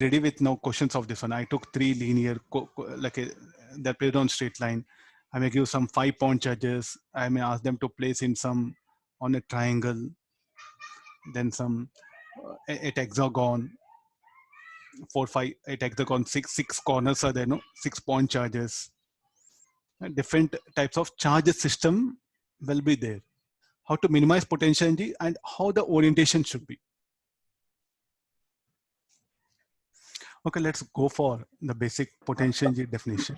ready with now questions of this one. I took three linear, that based on straight line. I may give some 5-point charges. I may ask them to place in some on a triangle, then some at hexagon, 4, 5, at hexagon, six corners are there, no? 6-point charges. Different types of charges system will be there. How to minimize potential energy and how the orientation should be. Okay, let's go for the basic potential energy definition.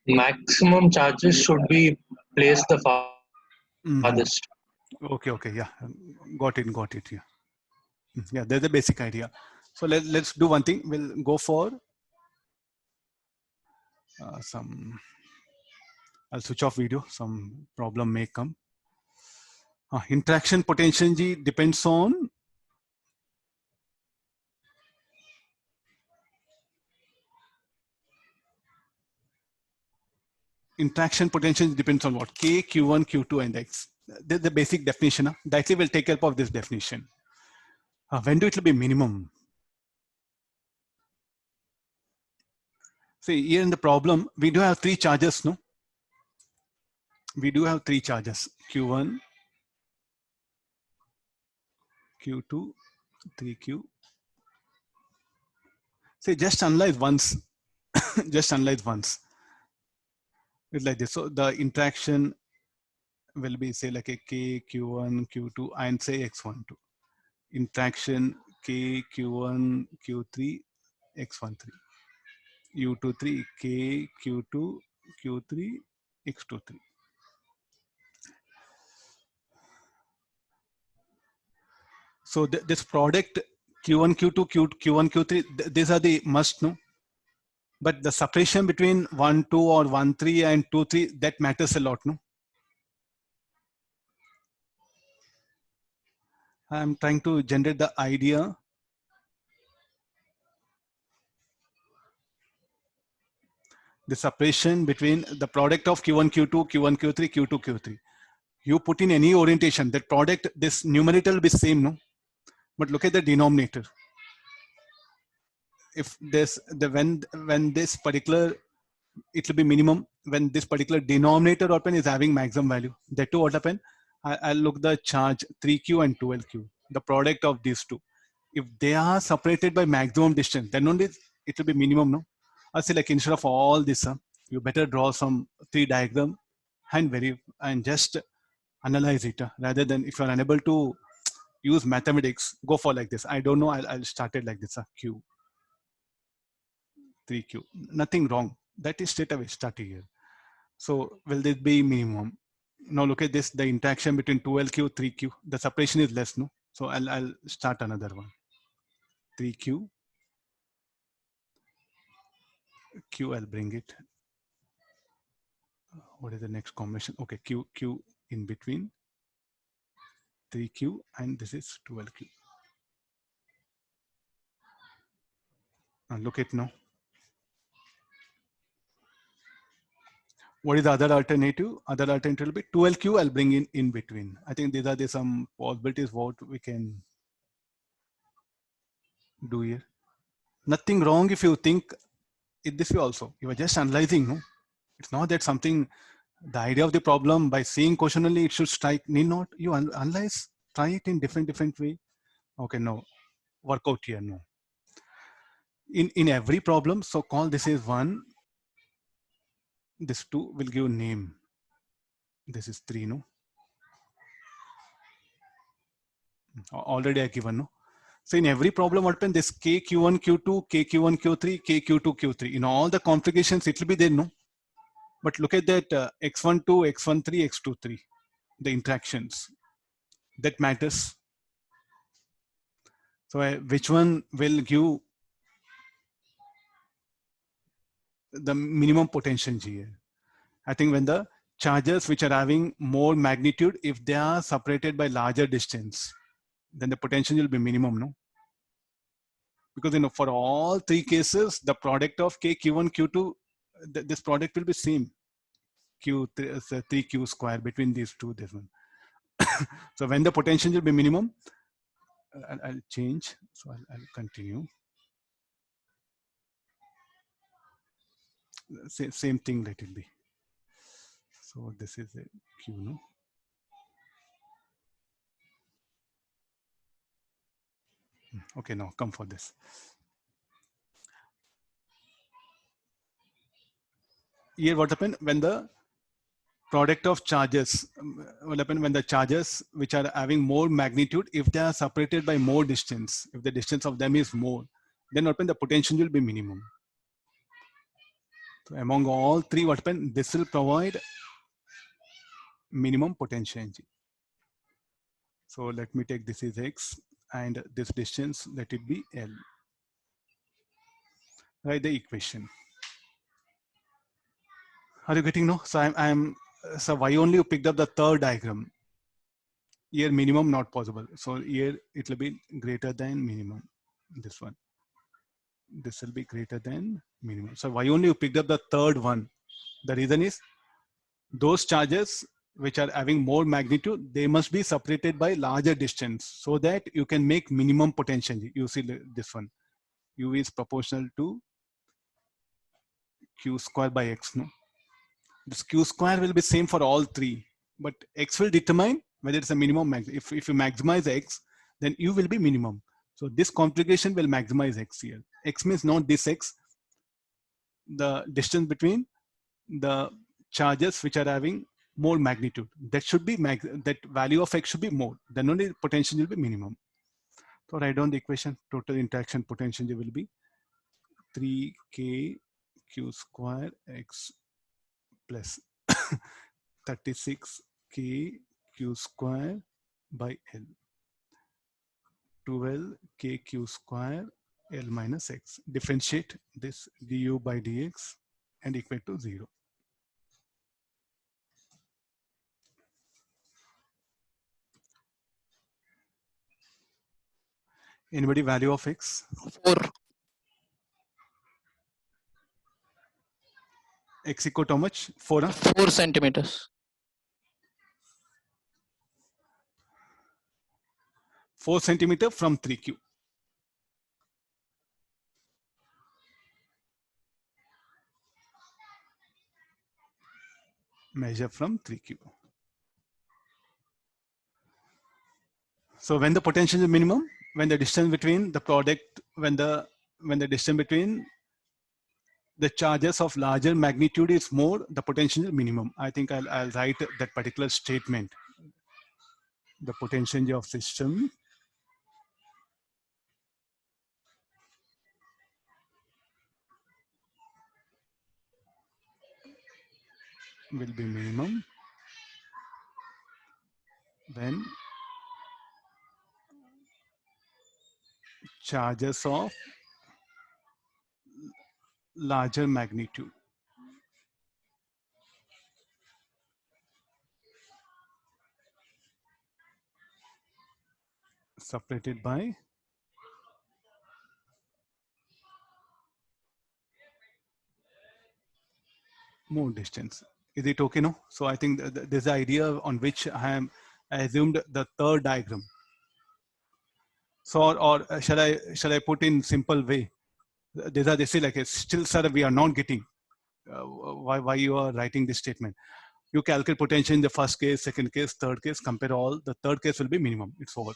Maximum charges should be placed the farthest. Okay, yeah, got it, yeah. Yeah, there's the basic idea. So let's do one thing. We'll go for I'll switch off video, some problem may come. Interaction potential energy depends on what? K, Q1, Q2, and X. There's the basic definition. Directly will take help of this definition. When do it will be minimum? See, here in the problem, we do have 3 charges, no? We do have 3 charges, Q1, Q2, 3Q. Say just analyze once, just analyze once. It's like this. So the interaction will be say like a K, Q1, Q2, and say X12. Interaction K, Q1, Q3, X13. U23, K, Q2, Q3, X23. So this product Q1, Q2, Q1, Q3, these are the must, no? But the separation between 1, 2 or 1, 3 and 2, 3, that matters a lot, no? I'm trying to generate the idea. The separation between the product of Q1, Q2, Q1, Q3, Q2, Q3. You put in any orientation, that product, this numerator will be same, no? But look at the denominator. If this, when this particular, it will be minimum. When this particular denominator open is having maximum value, that too what happen? I'll look the charge 3Q and 12Q, the product of these two. If they are separated by maximum distance, then only it will be minimum, no? I'll say like instead of all this, you better draw some 3 diagram and just analyze it rather than if you're unable to use mathematics, go for like this. I don't know, I'll start it like this, Q, 3Q, nothing wrong. That is straight away starting here. So will this be minimum? Now look at this, the interaction between 12Q, 3Q, the separation is less, no? So I'll start another one. 3Q, Q, I'll bring it. What is the next combination? Okay, Q in between, 3Q, and this is 12Q. And look at now. What is the other alternative? Other alternative will be 12Q, I'll bring in between. I think these are some possibilities what we can do here. Nothing wrong if you think it this way also. You are just analyzing, no? It's not that something, the idea of the problem by seeing question only it should strike, need not. You analyze, try it in different way. Okay, no, work out here, no. In every problem, so call this is 1, this 2 will give name. This is 3, no? Already I given, no? So in every problem, what happens? This K, Q1, Q2, K, Q1, Q3, K, Q2, Q3. In all the configurations, it will be there, no? But look at that X12, X13, X23, the interactions. That matters. So which one will give the minimum potential GA? I think when the charges which are having more magnitude, if they are separated by larger distance, then the potential will be minimum, no? Because you know, for all 3 cases, the product of K, Q1, Q2, this product will be same. Q3, 3Q square between these two, this one. So when the potential will be minimum, I'll change. So I'll continue. Same thing let it be. So this is a Q, no? Okay, now come for this. Here what happened when the product of charges, what happen when the charges which are having more magnitude, if they are separated by more distance, if the distance of them is more, then what happen, the potential will be minimum. So among all three, what happen, this will provide minimum potential energy. So let me take this is X and this distance, let it be L. Write the equation. Are you getting no? So so why only you picked up the third diagram? Here minimum not possible. So here it will be greater than minimum. This one. This will be greater than minimum. So why only you picked up the third one? The reason is those charges which are having more magnitude, they must be separated by larger distance so that you can make minimum potential. You see this one. U is proportional to Q square by X. No? This Q square will be same for all three, but X will determine whether it's a minimum. If you maximize X, then U will be minimum. So this configuration will maximize X here. X means not this X, the distance between the charges which are having more magnitude. That should be, that value of X should be more. Then only potential will be minimum. So write down the equation, total interaction potential will be 3K Q square X plus 36K Q square by L. 12K Q square L minus X. Differentiate this du by dx and equal to 0. Anybody value of X? 4. X equal to how much? 4, huh? 4 centimeters. 4 centimeter from 3Q. Measure from 3Q. So when the potential is minimum, when the distance between the product, when the distance between the charges of larger magnitude is more, the potential is minimum. I think I'll write that particular statement. The potential of system will be minimum when charges of larger magnitude separated by more distance. Is it okay? No. So I think there's the idea on which I assumed the third diagram. So or shall I put in simple way? They say like still, sir, we are not getting why you are writing this statement. You calculate potential in the first case, second case, third case, compare all. The third case will be minimum. It's over.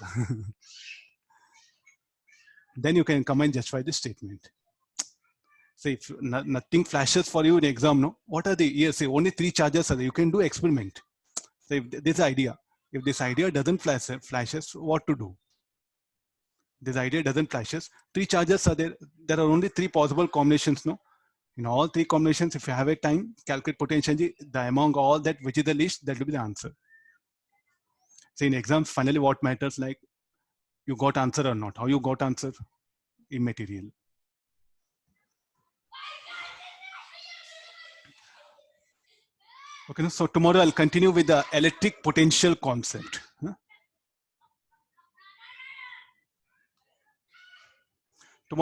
Then you can come and justify this statement. Say if nothing flashes for you in exam, no, what are the, yes, say only 3 charges are there. You can do experiment. So if this idea, if this idea doesn't flashes, what to do? This idea doesn't flashes, 3 charges are there. There are only 3 possible combinations, no? In all 3 combinations, if you have a time, calculate potential, the among all that, which is the least, that will be the answer. So in exams, finally, what matters, like you got answer or not? How you got answer? Immaterial. Okay, so tomorrow I'll continue with the electric potential concept.